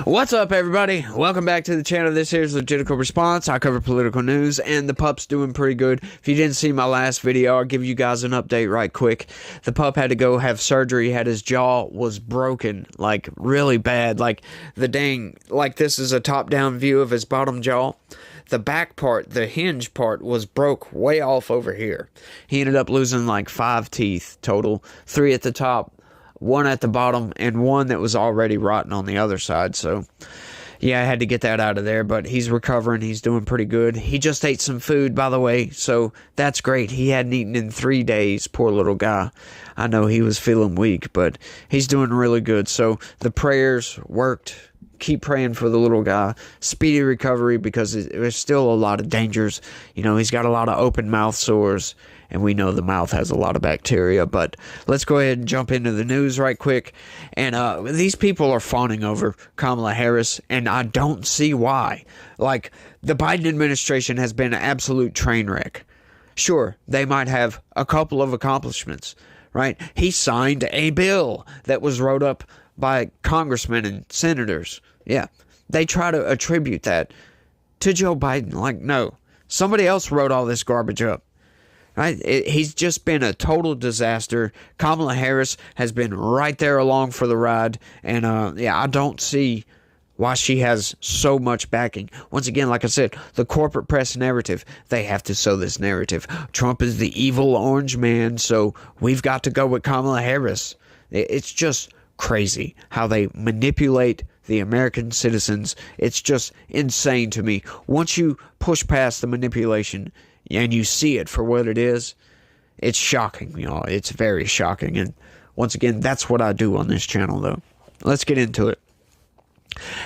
What's up, everybody? Welcome back to the channel. This here's Legitical Response. I cover political news, and the pup's doing pretty good. If you didn't see my last video, I'll give you guys an update right quick. The pup had to go have surgery. Had his jaw was broken, like really bad. Like this is a top-down view of his bottom jaw. The back part, the hinge part, was broke way off over here. He ended up losing like 5 teeth total, 3 at the top, 1 at the bottom, and 1 that was already rotten on the other side. So yeah, I had to get that out of there, but he's recovering. He's doing pretty good. He just ate some food, by the way, so that's great. He hadn't eaten in 3 days, poor little guy. I know he was feeling weak, but he's doing really good. So the prayers worked. Keep praying for the little guy. Speedy recovery, because there's still a lot of dangers. You know, he's got a lot of open mouth sores, and we know the mouth has a lot of bacteria. But let's go ahead and jump into the news right quick. And these people are fawning over Kamala Harris, and I don't see why. Like, the Biden administration has been an absolute train wreck. Sure, they might have a couple of accomplishments, right? He signed a bill that was wrote up by congressmen and senators. Yeah, they try to attribute that to Joe Biden. Like, no, somebody else wrote all this garbage up. Right? He's just been a total disaster. Kamala Harris has been right there along for the ride. And yeah, I don't see why she has so much backing. Once again, like I said, the corporate press narrative, they have to sow this narrative. Trump is the evil orange man, so we've got to go with Kamala Harris. It's just crazy how they manipulate the American citizens. It's just insane to me. Once you push past the manipulation and you see it for what it is, it's shocking, y'all. It's very shocking. And once again, that's what I do on this channel, though. Let's get into it.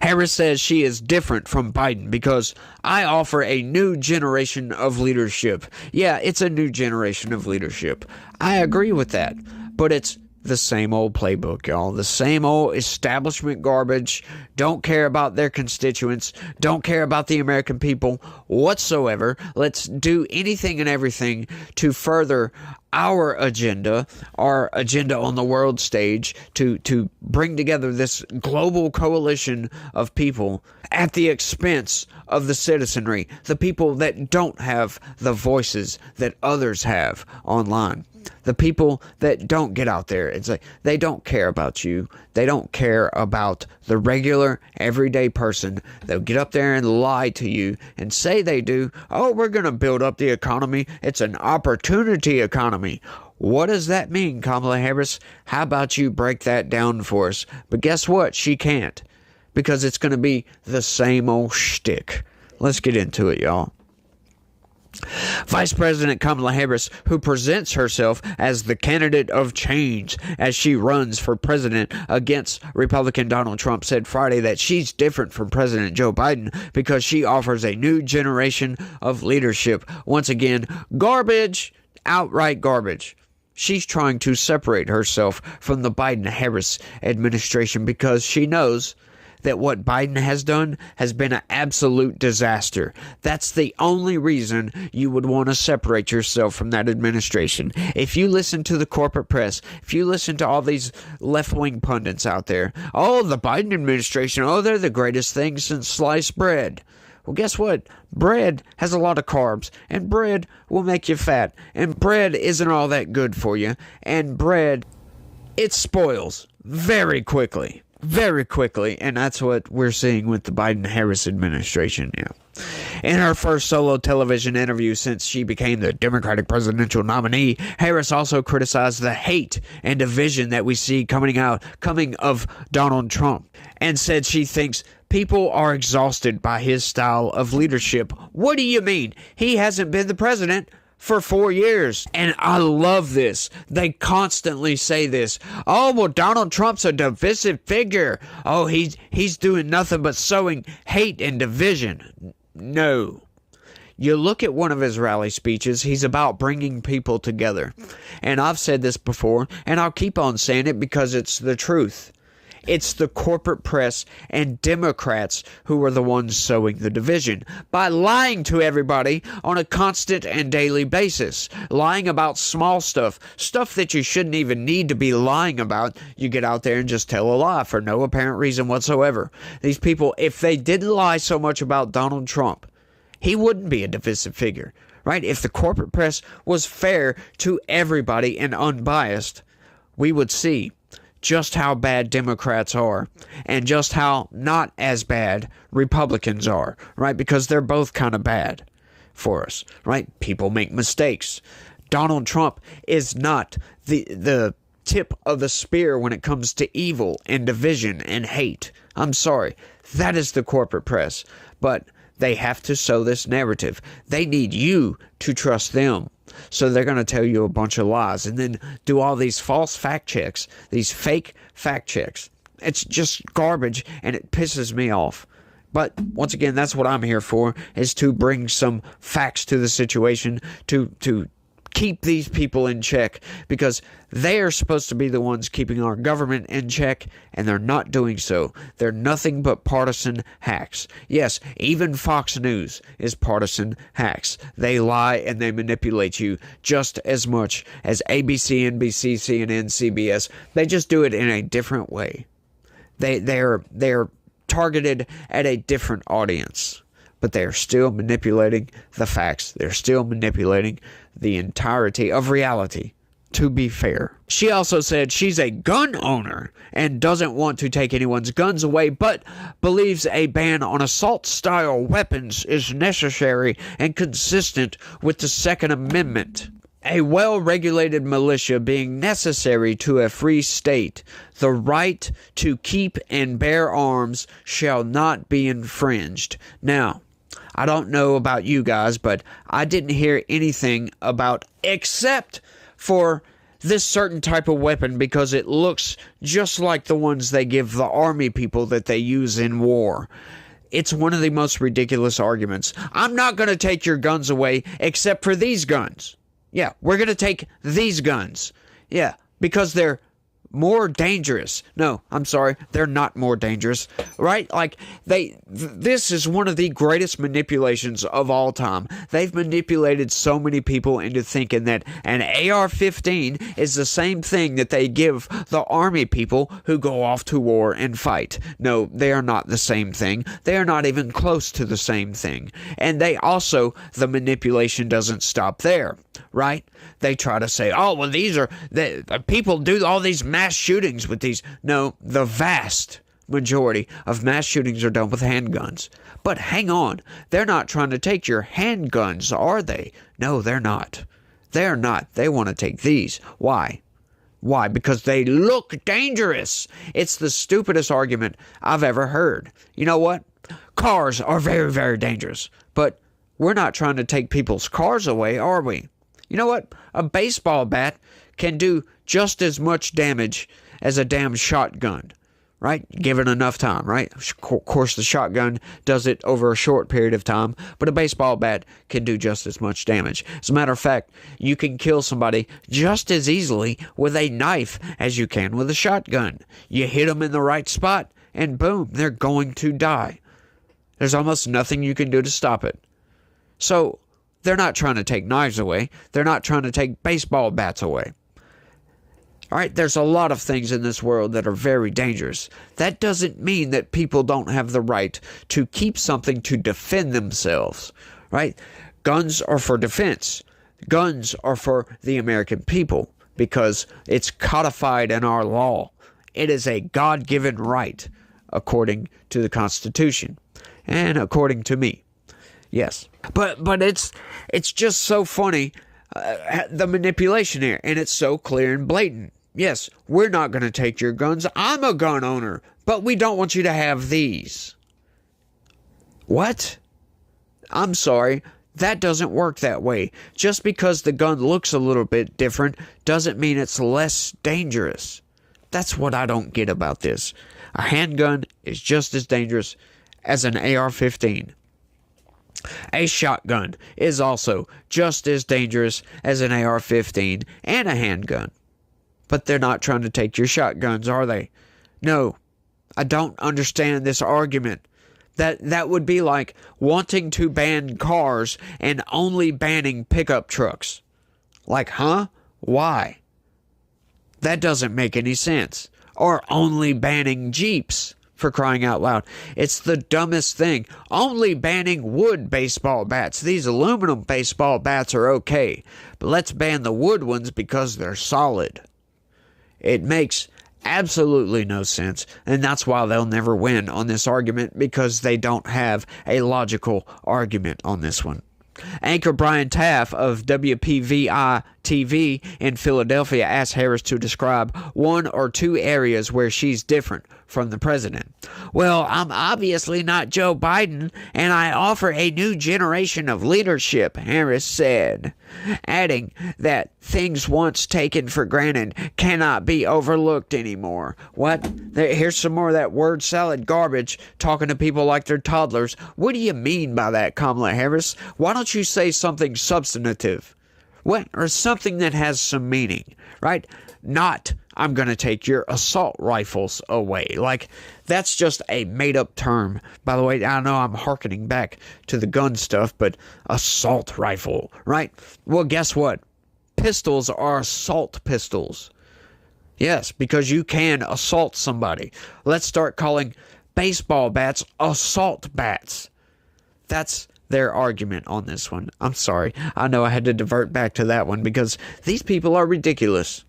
Harris says she is different from Biden because I offer a new generation of leadership. Yeah, it's a new generation of leadership. I agree with that. But it's the same old playbook, y'all. The same old establishment garbage. Don't care about their constituents. Don't care about the American people whatsoever. Let's do anything and everything to further our agenda on the world stage, to bring together this global coalition of people at the expense of the citizenry, the people that don't have the voices that others have online. The people that don't get out there. It's like they don't care about you. They don't care about the regular, everyday person. They'll get up there and lie to you and say they do. Oh, we're going to build up the economy. It's an opportunity economy. What does that mean, Kamala Harris? How about you break that down for us? But guess what? She can't, because it's going to be the same old shtick. Let's get into it, y'all. Vice President Kamala Harris, who presents herself as the candidate of change as she runs for president against Republican Donald Trump, said Friday that she's different from President Joe Biden because she offers a new generation of leadership. Once again, garbage, outright garbage. She's trying to separate herself from the Biden-Harris administration because she knows that what Biden has done has been an absolute disaster. That's the only reason you would want to separate yourself from that administration. If you listen to the corporate press, if you listen to all these left-wing pundits out there, oh, the Biden administration, oh, they're the greatest thing since sliced bread. Well, guess what? Bread has a lot of carbs, and bread will make you fat, and bread isn't all that good for you, and bread, it spoils very quickly. Very quickly, and that's what we're seeing with the Biden-Harris administration. Yeah. In her first solo television interview since she became the Democratic presidential nominee, Harris also criticized the hate and division that we see coming of Donald Trump, and said she thinks people are exhausted by his style of leadership. What do you mean? He hasn't been the president for 4 years. And I love this. They constantly say this. Oh, well, Donald Trump's a divisive figure. Oh, he's doing nothing but sowing hate and division. No. You look at one of his rally speeches, he's about bringing people together. And I've said this before, and I'll keep on saying it because it's the truth. It's the corporate press and Democrats who are the ones sowing the division by lying to everybody on a constant and daily basis. Lying about small stuff that you shouldn't even need to be lying about. You get out there and just tell a lie for no apparent reason whatsoever. These people, if they didn't lie so much about Donald Trump, he wouldn't be a divisive figure, right? If the corporate press was fair to everybody and unbiased, we would see just how bad Democrats are and just how not as bad Republicans are, right? Because they're both kind of bad for us, right? People make mistakes. Donald Trump is not the tip of the spear when it comes to evil and division and hate. I'm sorry. That is the corporate press. But they have to sow this narrative. They need you to trust them. So they're going to tell you a bunch of lies and then do all these false fact checks, these fake fact checks. It's just garbage and it pisses me off. But once again, that's what I'm here for, is to bring some facts to the situation, to keep these people in check, because they are supposed to be the ones keeping our government in check, and they're not doing so. They're nothing but partisan hacks. Yes, even Fox News is partisan hacks. They lie and they manipulate you just as much as ABC, NBC, CNN, CBS. They just do it in a different way. They're targeted at a different audience, but they're still manipulating the facts. They're still manipulating the entirety of reality, to be fair. She also said she's a gun owner and doesn't want to take anyone's guns away, but believes a ban on assault-style weapons is necessary and consistent with the Second Amendment. A well-regulated militia being necessary to a free state, the right to keep and bear arms shall not be infringed. Now, I don't know about you guys, but I didn't hear anything about, except for this certain type of weapon, because it looks just like the ones they give the army people that they use in war. It's one of the most ridiculous arguments. I'm not going to take your guns away except for these guns. Yeah, we're going to take these guns. Yeah, because they're more dangerous. No, I'm sorry, they're not more dangerous, right? Like, this is one of the greatest manipulations of all time. They've manipulated so many people into thinking that an AR-15 is the same thing that they give the army people who go off to war and fight. No, they are not the same thing. They are not even close to the same thing. And they also, the manipulation doesn't stop there, right? They try to say, oh, well, people do all these mass shootings with these. No, the vast majority of mass shootings are done with handguns. But hang on, they're not trying to take your handguns, are they? No, they're not. They're not. They want to take these. Why? Why? Because they look dangerous. It's the stupidest argument I've ever heard. You know what? Cars are very, very dangerous. But we're not trying to take people's cars away, are we? You know what? A baseball bat can do just as much damage as a damn shotgun, right? Given enough time, right? Of course, the shotgun does it over a short period of time, but a baseball bat can do just as much damage. As a matter of fact, you can kill somebody just as easily with a knife as you can with a shotgun. You hit them in the right spot, and boom, they're going to die. There's almost nothing you can do to stop it. So, they're not trying to take knives away. They're not trying to take baseball bats away. All right, there's a lot of things in this world that are very dangerous. That doesn't mean that people don't have the right to keep something to defend themselves, right? Guns are for defense. Guns are for the American people because it's codified in our law. It is a God-given right, according to the Constitution and according to me. Yes, but it's just so funny, the manipulation here, and it's so clear and blatant. Yes, we're not going to take your guns. I'm a gun owner, but we don't want you to have these. What? I'm sorry, that doesn't work that way. Just because the gun looks a little bit different doesn't mean it's less dangerous. That's what I don't get about this. A handgun is just as dangerous as an AR-15. A shotgun is also just as dangerous as an AR-15 and a handgun. But they're not trying to take your shotguns, are they? No, I don't understand this argument. That would be like wanting to ban cars and only banning pickup trucks. Like, huh? Why? That doesn't make any sense. Or only banning Jeeps, for crying out loud. It's the dumbest thing. Only banning wood baseball bats. These aluminum baseball bats are okay, but let's ban the wood ones because they're solid. It makes absolutely no sense, and that's why they'll never win on this argument, because they don't have a logical argument on this one. Anchor Brian Taff of WPVI TV in Philadelphia asked Harris to describe one or two areas where she's different from the president. Well, I'm obviously not Joe Biden, and I offer a new generation of leadership, Harris said, adding that things once taken for granted cannot be overlooked anymore. What? Here's some more of that word salad garbage, talking to people like they're toddlers. What do you mean by that, Kamala Harris? Why don't you say something substantive? What? Or something that has some meaning, right? Not, I'm going to take your assault rifles away. Like, that's just a made-up term. By the way, I know I'm hearkening back to the gun stuff, but assault rifle, right? Well, guess what? Pistols are assault pistols. Yes, because you can assault somebody. Let's start calling baseball bats assault bats. That's their argument on this one. I'm sorry. I know I had to divert back to that one because these people are ridiculous.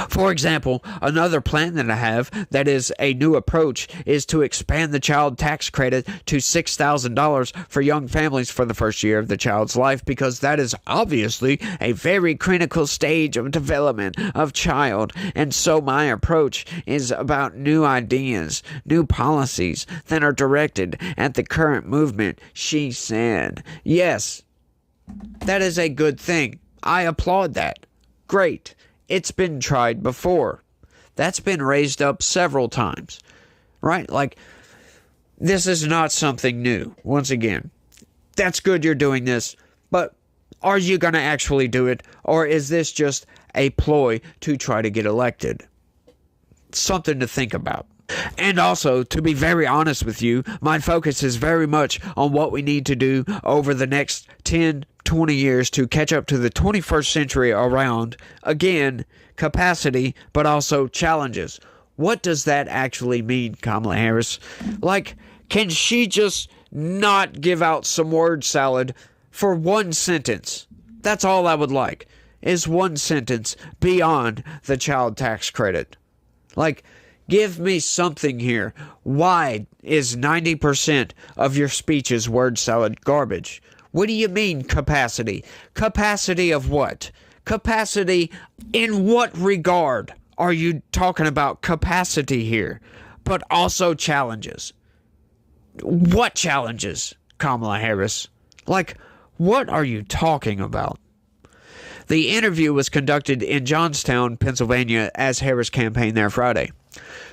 For example, another plan that I have that is a new approach is to expand the child tax credit to $6,000 for young families for the first year of the child's life, because that is obviously a very critical stage of development of child. And so my approach is about new ideas, new policies that are directed at the current movement, she said. Yes, that is a good thing. I applaud that. Great. It's been tried before. That's been raised up several times, right? Like, this is not something new. Once again, that's good you're doing this, but are you going to actually do it? Or is this just a ploy to try to get elected? Something to think about. And also, to be very honest with you, my focus is very much on what we need to do over the next 10, 20 years to catch up to the 21st century around, again, capacity, but also challenges. What does that actually mean, Kamala Harris? Like, can she just not give out some word salad for one sentence? That's all I would like, is one sentence beyond the child tax credit. Like, give me something here. Why is 90% of your speeches word salad garbage? What do you mean capacity? Capacity of what? Capacity in what regard are you talking about capacity here? But also challenges. What challenges, Kamala Harris? Like, what are you talking about? The interview was conducted in Johnstown, Pennsylvania, as Harris campaigned there Friday.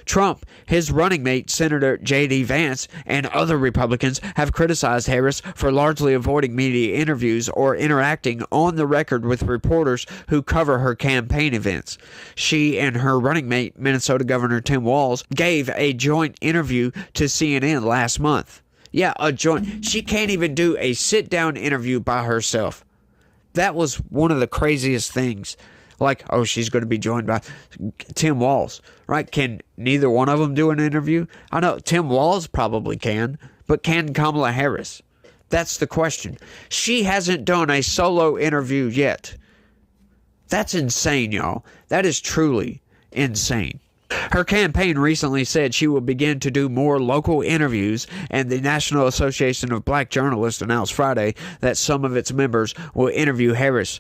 Trump, his running mate, Senator J.D. Vance, and other Republicans have criticized Harris for largely avoiding media interviews or interacting on the record with reporters who cover her campaign events. She and her running mate, Minnesota Governor Tim Walz, gave a joint interview to CNN last month. Yeah, a joint. She can't even do a sit-down interview by herself. That was one of the craziest things. Like, oh, she's going to be joined by Tim Walz, right? Can neither one of them do an interview? I know Tim Walz probably can, but can Kamala Harris? That's the question. She hasn't done a solo interview yet. That's insane, y'all. That is truly insane. Her campaign recently said she will begin to do more local interviews, and the National Association of Black Journalists announced Friday that some of its members will interview Harris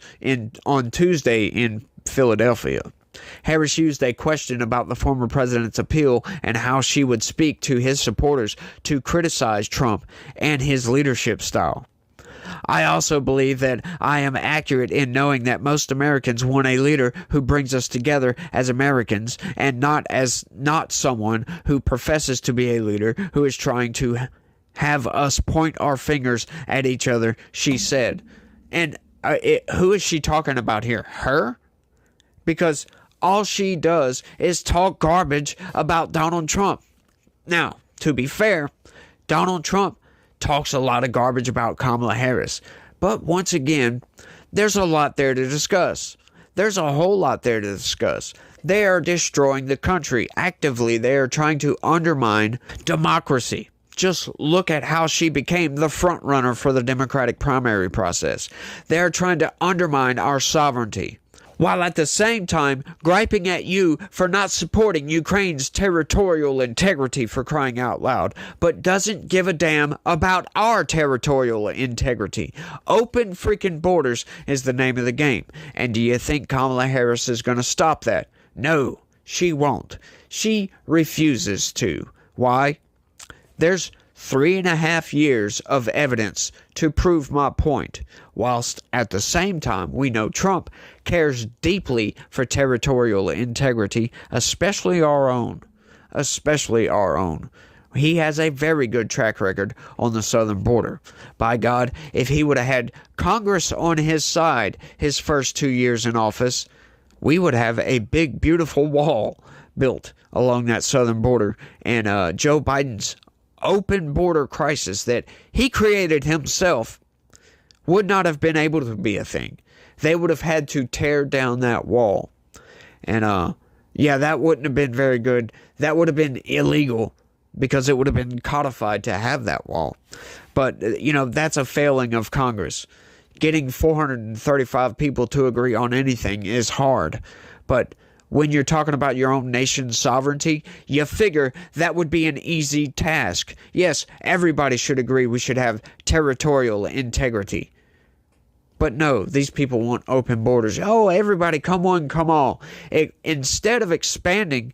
on Tuesday in Philadelphia. Harris used a question about the former president's appeal and how she would speak to his supporters to criticize Trump and his leadership style. I also believe that I am accurate in knowing that most Americans want a leader who brings us together as Americans, and not someone who professes to be a leader who is trying to have us point our fingers at each other, she said. And who is she talking about here? Her? Because all she does is talk garbage about Donald Trump. Now, to be fair, Donald Trump talks a lot of garbage about Kamala Harris. But once again, there's a lot there to discuss. There's a whole lot there to discuss. They are destroying the country. Actively, they are trying to undermine democracy. Just look at how she became the front runner for the Democratic primary process. They are trying to undermine our sovereignty, while at the same time griping at you for not supporting Ukraine's territorial integrity, for crying out loud, but doesn't give a damn about our territorial integrity. Open freaking borders is the name of the game. And do you think Kamala Harris is going to stop that? No, she won't. She refuses to. Why? There's 3.5 years of evidence to prove my point, whilst at the same time we know Trump cares deeply for territorial integrity, especially our own. Especially our own. He has a very good track record on the southern border. By God, if he would have had Congress on his side his first 2 years in office, we would have a big, beautiful wall built along that southern border. And Joe Biden's open border crisis that he created himself would not have been able to be a thing. They would have had to tear down that wall. And yeah, that wouldn't have been very good. That would have been illegal because it would have been codified to have that wall. But, you know, that's a failing of Congress. Getting 435 people to agree on anything is hard. But when you're talking about your own nation's sovereignty, you figure that would be an easy task. Yes, everybody should agree we should have territorial integrity. But no, these people want open borders. Oh, everybody, come on, come all. Instead of expanding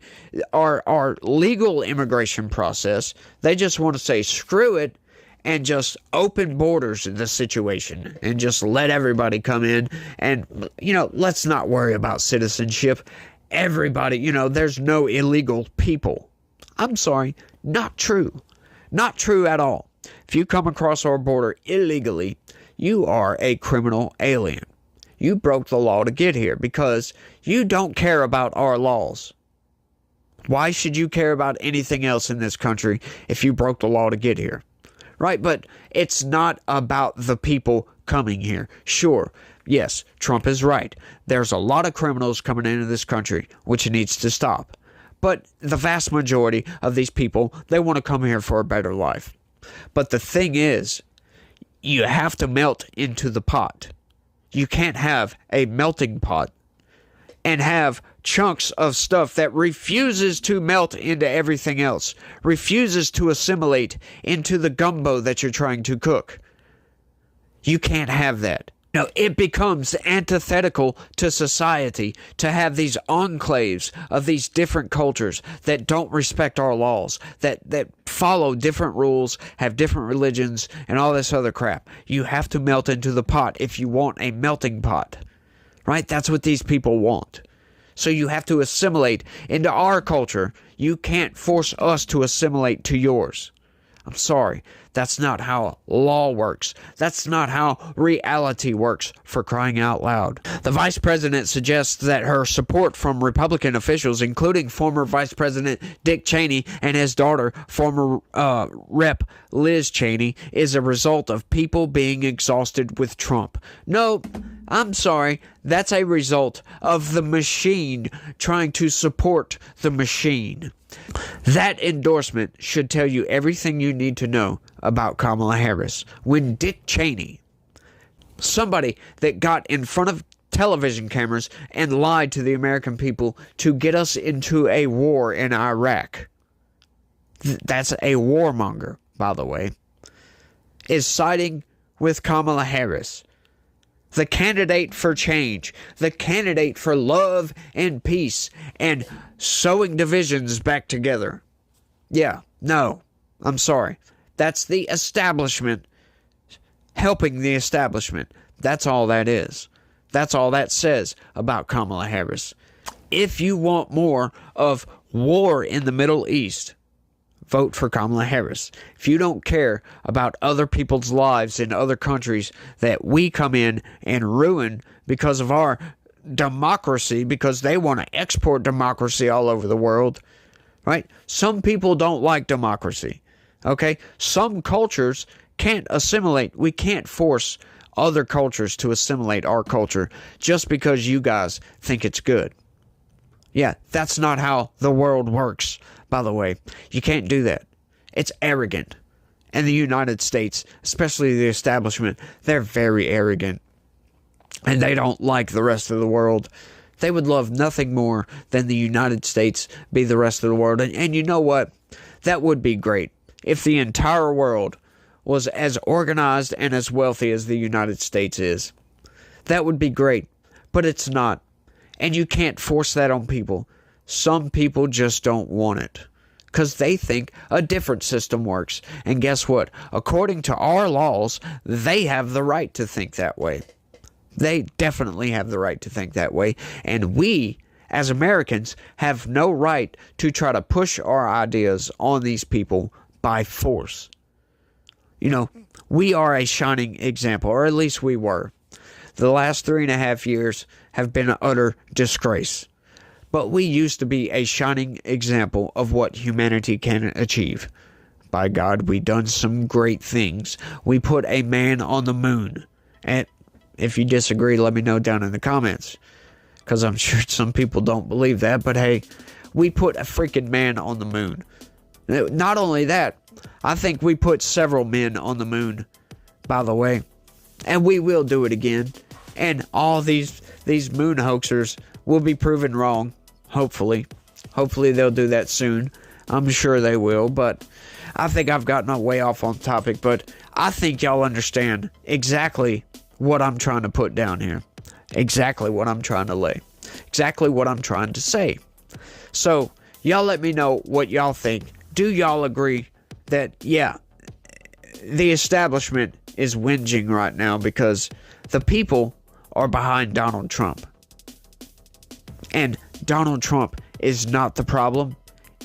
our legal immigration process, they just want to say, screw it, and just open borders in the situation and just let everybody come in. And, you know, let's not worry about citizenship. Everybody, you know, there's no illegal people. I'm sorry, not true. Not true at all. If you come across our border illegally, you are a criminal alien. You broke the law to get here because you don't care about our laws. Why should you care about anything else in this country if you broke the law to get here? Right? But it's not about the people coming here. Sure, yes, Trump is right. There's a lot of criminals coming into this country, which needs to stop. But the vast majority of these people, they want to come here for a better life. But the thing is, you have to melt into the pot. You can't have a melting pot and have chunks of stuff that refuses to melt into everything else, refuses to assimilate into the gumbo that you're trying to cook. You can't have that. No, it becomes antithetical to society to have these enclaves of these different cultures that don't respect our laws, that follow different rules, have different religions, and all this other crap. You have to melt into the pot if you want a melting pot. Right? That's what these people want. So you have to assimilate into our culture. You can't force us to assimilate to yours. I'm sorry. That's not how law works. That's not how reality works, for crying out loud. The vice president suggests that her support from Republican officials, including former Vice President Dick Cheney and his daughter, former Rep. Liz Cheney, is a result of people being exhausted with Trump. No, I'm sorry. That's a result of the machine trying to support the machine. That endorsement should tell you everything you need to know about Kamala Harris. When Dick Cheney, somebody that got in front of television cameras and lied to the American people to get us into a war in Iraq, that's a warmonger, by the way, is siding with Kamala Harris, the candidate for change, the candidate for love and peace and sewing divisions back together. Yeah, no, I'm sorry. That's the establishment helping the establishment. That's all that is. That's all that says about Kamala Harris. If you want more of war in the Middle East, vote for Kamala Harris. If you don't care about other people's lives in other countries that we come in and ruin because of our democracy because they want to export democracy all over the world, right? Some people don't like democracy, okay? Some cultures can't assimilate. We can't force other cultures to assimilate our culture just because you guys think it's good. Yeah, that's not how the world works, by the way. You can't do that. It's arrogant. And the United States, especially the establishment, they're very arrogant. And they don't like the rest of the world. They would love nothing more than the United States be the rest of the world. And you know what? That would be great if the entire world was as organized and as wealthy as the United States is. That would be great. But it's not. And you can't force that on people. Some people just don't want it. Because they think a different system works. And guess what? According to our laws, they have the right to think that way. They definitely have the right to think that way. And we, as Americans, have no right to try to push our ideas on these people by force. You know, we are a shining example, or at least we were. The last 3.5 years have been an utter disgrace. But we used to be a shining example of what humanity can achieve. By God, we done some great things. We put a man on the moon. And if you disagree, let me know down in the comments. Because I'm sure some people don't believe that. But hey, we put a freaking man on the moon. Not only that, I think we put several men on the moon, by the way. And we will do it again. And all these moon hoaxers will be proven wrong. Hopefully. Hopefully they'll do that soon. I'm sure they will. But I think I've gotten way off on topic. But I think y'all understand exactly what I'm trying to put down here. Exactly what I'm trying to lay. Exactly what I'm trying to say. So, y'all let me know what y'all think. Do y'all agree that, yeah, the establishment is whinging right now because the people are behind Donald Trump? And Donald Trump is not the problem.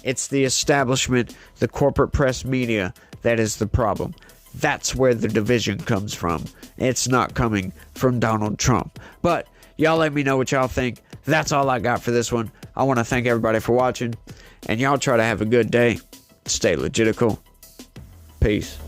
It's the establishment, the corporate press media, that is the problem. That's where the division comes from. It's not coming from Donald Trump. But y'all let me know what y'all think. That's all I got for this one. I want to thank everybody for watching. And y'all try to have a good day. Stay legitical. Peace.